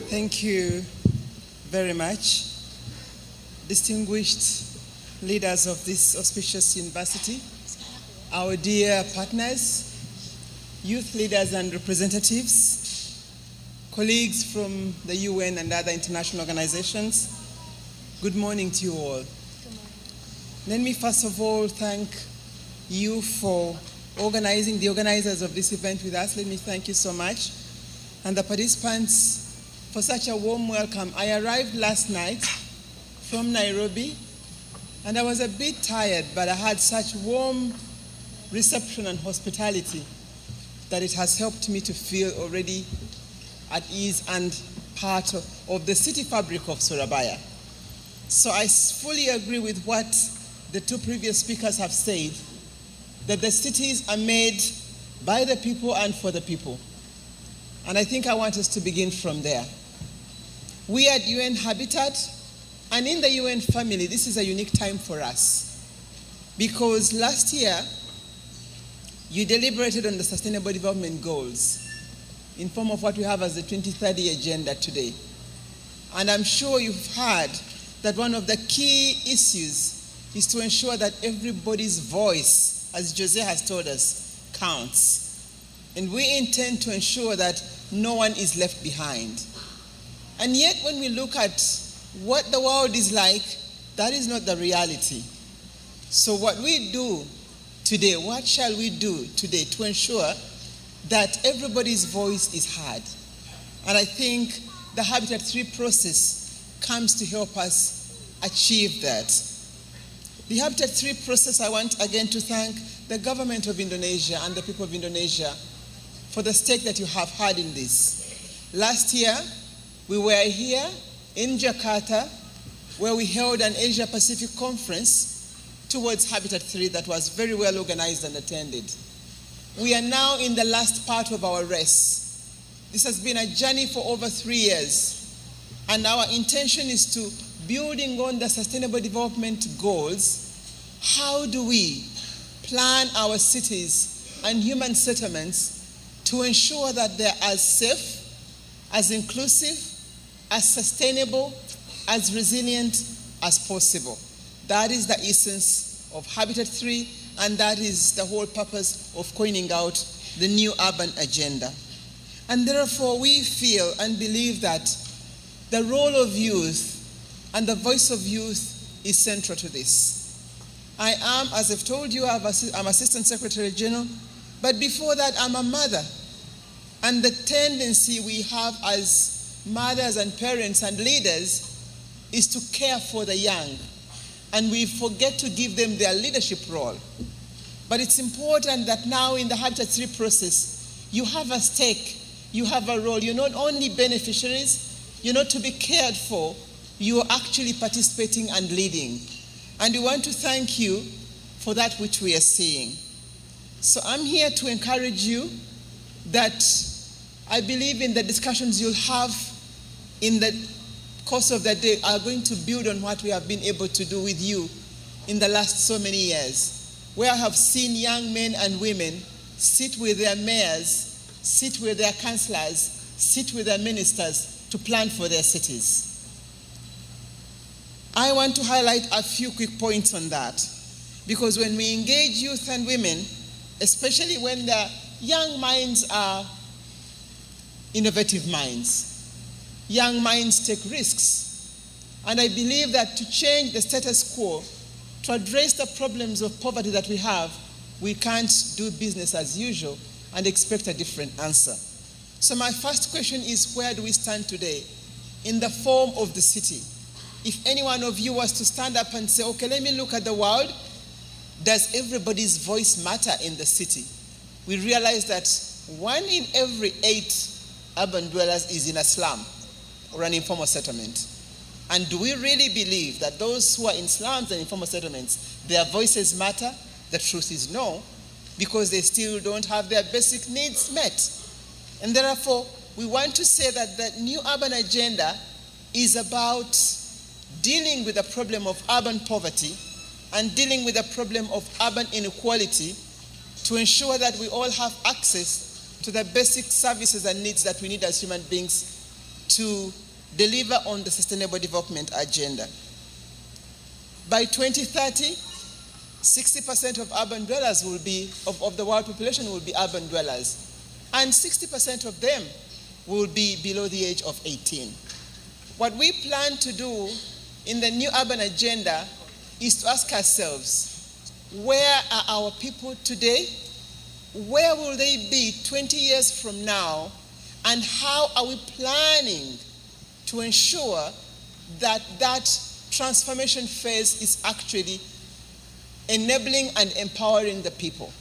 Thank you very much, distinguished leaders of this auspicious university, our dear partners, youth leaders and representatives, colleagues from the UN and other international organizations. Good morning to you all. Let me first of all thank you for organizing, the organizers of this event with us. Let me thank you so much. And the participants for such a warm welcome. I arrived last night from Nairobi, and I was a bit tired, but I had such warm reception and hospitality that it has helped me to feel already at ease and part of the city fabric of Surabaya. So I fully agree with what the two previous speakers have said, that the cities are made by the people and for the people. And I think I want us to begin from there. We at UN Habitat and in the UN family, this is a unique time for us, because last year you deliberated on the Sustainable Development Goals in form of what we have as the 2030 agenda today. And I'm sure you've heard that one of the key issues is to ensure that everybody's voice, as Jose has told us, counts. And we intend to ensure that no one is left behind. And yet when we look at what the world is like, that is not the reality. So what we do today, what shall we do today to ensure that everybody's voice is heard? And I think the Habitat 3 process comes to help us achieve that. The Habitat 3 process, I want again to thank the government of Indonesia and the people of Indonesia for the stake that you have had in this. Last year, we were here in Jakarta, where we held an Asia-Pacific conference towards Habitat 3 that was very well organized and attended. We are now in the last part of our race. This has been a journey for over 3 years, and our intention is to, building on the Sustainable Development Goals, how do we plan our cities and human settlements to ensure that they're as safe, as inclusive, as sustainable, as resilient as possible. That is the essence of Habitat 3, and that is the whole purpose of coining out the new urban agenda. And therefore, we feel and believe that the role of youth and the voice of youth is central to this. I am, as I've told you, I'm Assistant Secretary General, but before that, I'm a mother. And the tendency we have as mothers and parents and leaders is to care for the young, and we forget to give them their leadership role. But it's important that now in the Habitat 3 process, you have a stake, you have a role. You're not only beneficiaries, you're not to be cared for, you're actually participating and leading. And we want to thank you for that which we are seeing. So I'm here to encourage you that I believe in the discussions you'll have in the course of the day are going to build on what we have been able to do with you in the last so many years, where I have seen young men and women sit with their mayors, sit with their councillors, sit with their ministers to plan for their cities. I want to highlight a few quick points on that, because when we engage youth and women, especially when the young minds are innovative minds, young minds take risks. And I believe that to change the status quo, to address the problems of poverty that we have, we can't do business as usual and expect a different answer. So my first question is, where do we stand today in the form of the city? If any one of you was to stand up and say, okay, let me look at the world, does everybody's voice matter in the city? We realize that 1 in every 8 urban dwellers is in a slum or an informal settlement. And do we really believe that those who are in slums and informal settlements, their voices matter? The truth is no, because they still don't have their basic needs met. And therefore, we want to say that the new urban agenda is about dealing with the problem of urban poverty and dealing with the problem of urban inequality to ensure that we all have access to the basic services and needs that we need as human beings to deliver on the Sustainable Development Agenda. By 2030, 60% of urban dwellers will be, of the world population will be urban dwellers. And 60% of them will be below the age of 18. What we plan to do in the new urban agenda is to ask ourselves, where are our people today? Where will they be 20 years from now? And how are we planning to ensure that that transformation phase is actually enabling and empowering the people?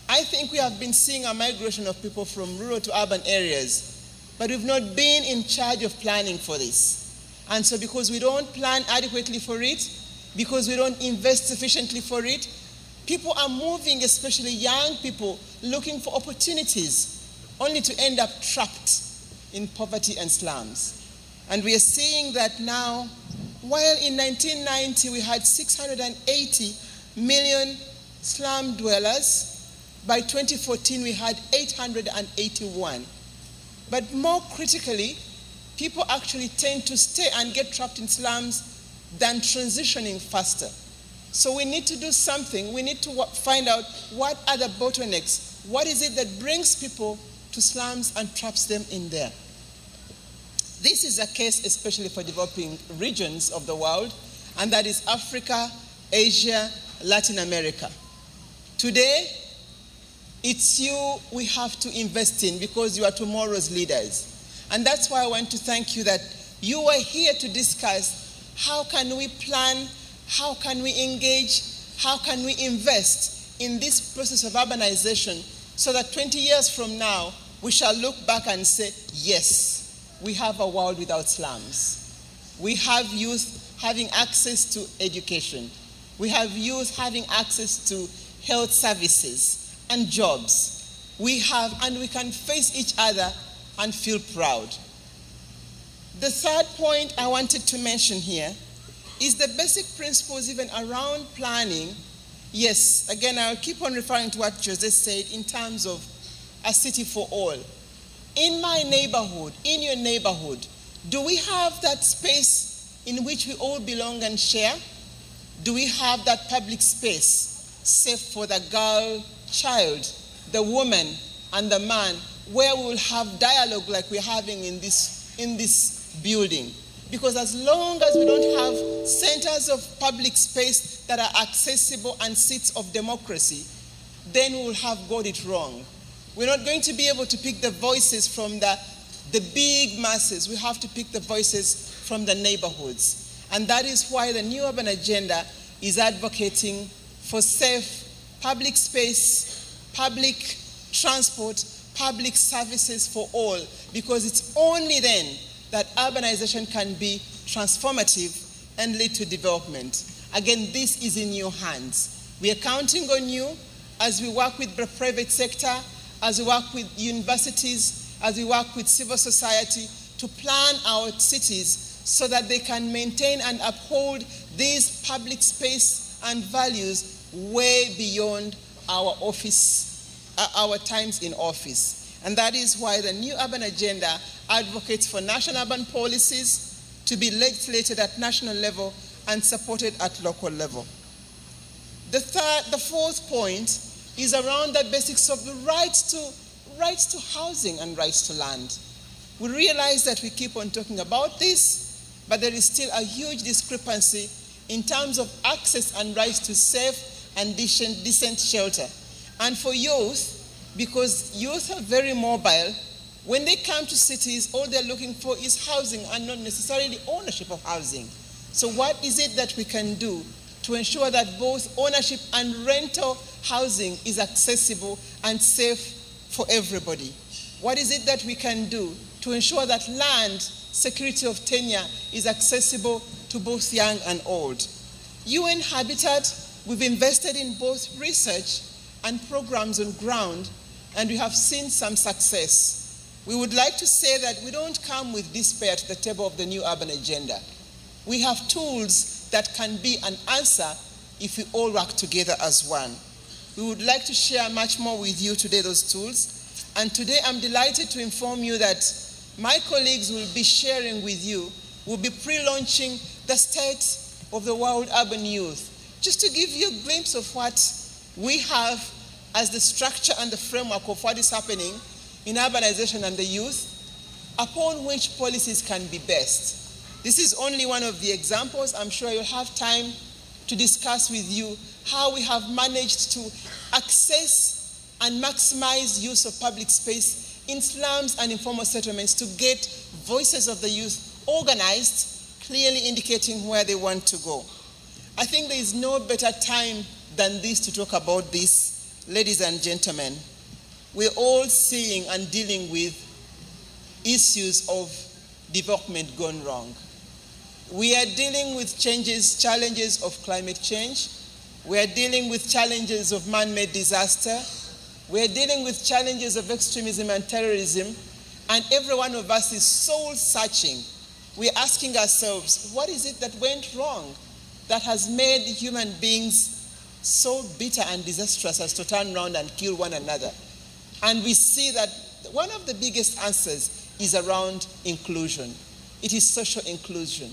I think we have been seeing a migration of people from rural to urban areas, but we've not been in charge of planning for this. And so because we don't plan adequately for it, because we don't invest sufficiently for it, people are moving, especially young people, looking for opportunities, only to end up trapped in poverty and slums. And we are seeing that now, while in 1990 we had 680 million slum dwellers, by 2014 we had 881. But more critically, people actually tend to stay and get trapped in slums than transitioning faster. So we need to do something. We need to find out what are the bottlenecks. What is it that brings people to slums and traps them in there? This is a case especially for developing regions of the world, and that is Africa, Asia, Latin America. Today, it's you we have to invest in because you are tomorrow's leaders. And that's why I want to thank you that you are here to discuss how can we plan, how can we engage, how can we invest in this process of urbanization so that 20 years from now, we shall look back and say, yes, we have a world without slums. We have youth having access to education. We have youth having access to health services and jobs. We have, and we can face each other and feel proud. The third point I wanted to mention here is the basic principles even around planning. Yes, again, I'll keep on referring to what Jose said in terms of a city for all. In my neighborhood, in your neighborhood, do we have that space in which we all belong and share? Do we have that public space safe for the girl, child, the woman, and the man, where we will have dialogue like we're having in this building? Because as long as we don't have centers of public space that are accessible and seats of democracy, then we will have got it wrong. We're not going to be able to pick the voices from the big masses. We have to pick the voices from the neighborhoods. And that is why the new urban agenda is advocating for safe public space, public transport, public services for all, because it's only then that urbanization can be transformative and lead to development. Again, this is in your hands. We are counting on you as we work with the private sector, as we work with universities, as we work with civil society to plan our cities so that they can maintain and uphold these public space and values way beyond our times in office. And that is why the new urban agenda advocates for national urban policies to be legislated at national level and supported at local level. The fourth point is around the basics of the rights to housing and rights to land. We realize that we keep on talking about this, but there is still a huge discrepancy in terms of access and rights to safe and decent shelter. And for youth, because youth are very mobile, when they come to cities, all they're looking for is housing and not necessarily ownership of housing. So what is it that we can do to ensure that both ownership and rental housing is accessible and safe for everybody? What is it that we can do to ensure that land security of tenure is accessible to both young and old? UN Habitat, we've invested in both research and programs on ground, and we have seen some success. We would like to say that we don't come with despair to the table of the new urban agenda. We have tools that can be an answer if we all work together as one. We would like to share much more with you today, those tools. And today I'm delighted to inform you that my colleagues will be sharing with you, will be pre-launching the state of the world urban youth, just to give you a glimpse of what we have as the structure and the framework of what is happening in urbanization and the youth, upon which policies can be based. This is only one of the examples. I'm sure you'll have time to discuss with you how we have managed to access and maximize use of public space in slums and informal settlements to get voices of the youth organized, clearly indicating where they want to go. I think there is no better time than this to talk about this, ladies and gentlemen. We're all seeing and dealing with issues of development gone wrong. We are dealing with challenges of climate change. We are dealing with challenges of man-made disaster. We are dealing with challenges of extremism and terrorism. And every one of us is soul-searching. We're asking ourselves, what is it that went wrong that has made human beings so bitter and disastrous as to turn around and kill one another? And we see that one of the biggest answers is around inclusion. It is social inclusion.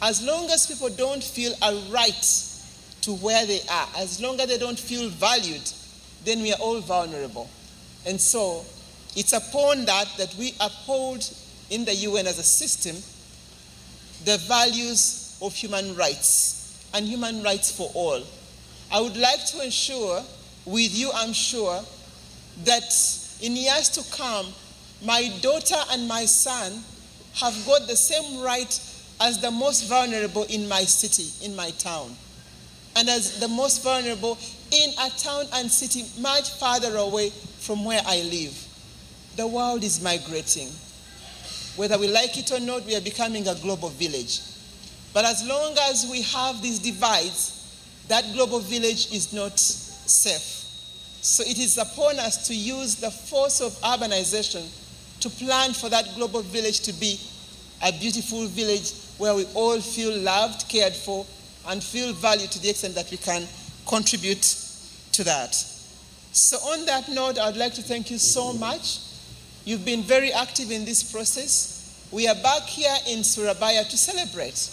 As long as people don't feel a right to where they are, as long as they don't feel valued, then we are all vulnerable. And so it's upon that we uphold in the UN as a system the values of human rights and human rights for all. I would like to ensure with you, I'm sure, that in years to come, my daughter and my son have got the same right as the most vulnerable in my city, in my town, and as the most vulnerable in a town and city much farther away from where I live. The world is migrating. Whether we like it or not, we are becoming a global village. But as long as we have these divides, that global village is not safe. So it is upon us to use the force of urbanization to plan for that global village to be a beautiful village where we all feel loved, cared for, and feel valued to the extent that we can contribute to that. So on that note, I would like to thank you so much. You've been very active in this process. We are back here in Surabaya to celebrate.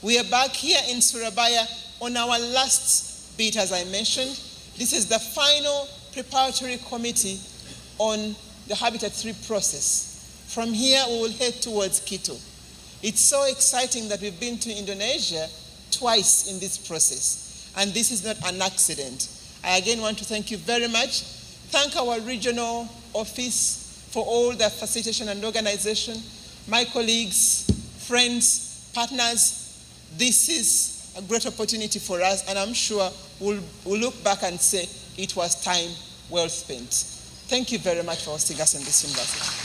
We are back here in Surabaya on our last bit, as I mentioned. This is the final preparatory committee on the Habitat 3 process. From here, we will head towards Quito. It's so exciting that we've been to Indonesia twice in this process, and this is not an accident. I again want to thank you very much. Thank our regional office for all the facilitation and organization, my colleagues, friends, partners. This is a great opportunity for us, and I'm sure we'll look back and say it was time well spent. Thank you very much for hosting us in this university.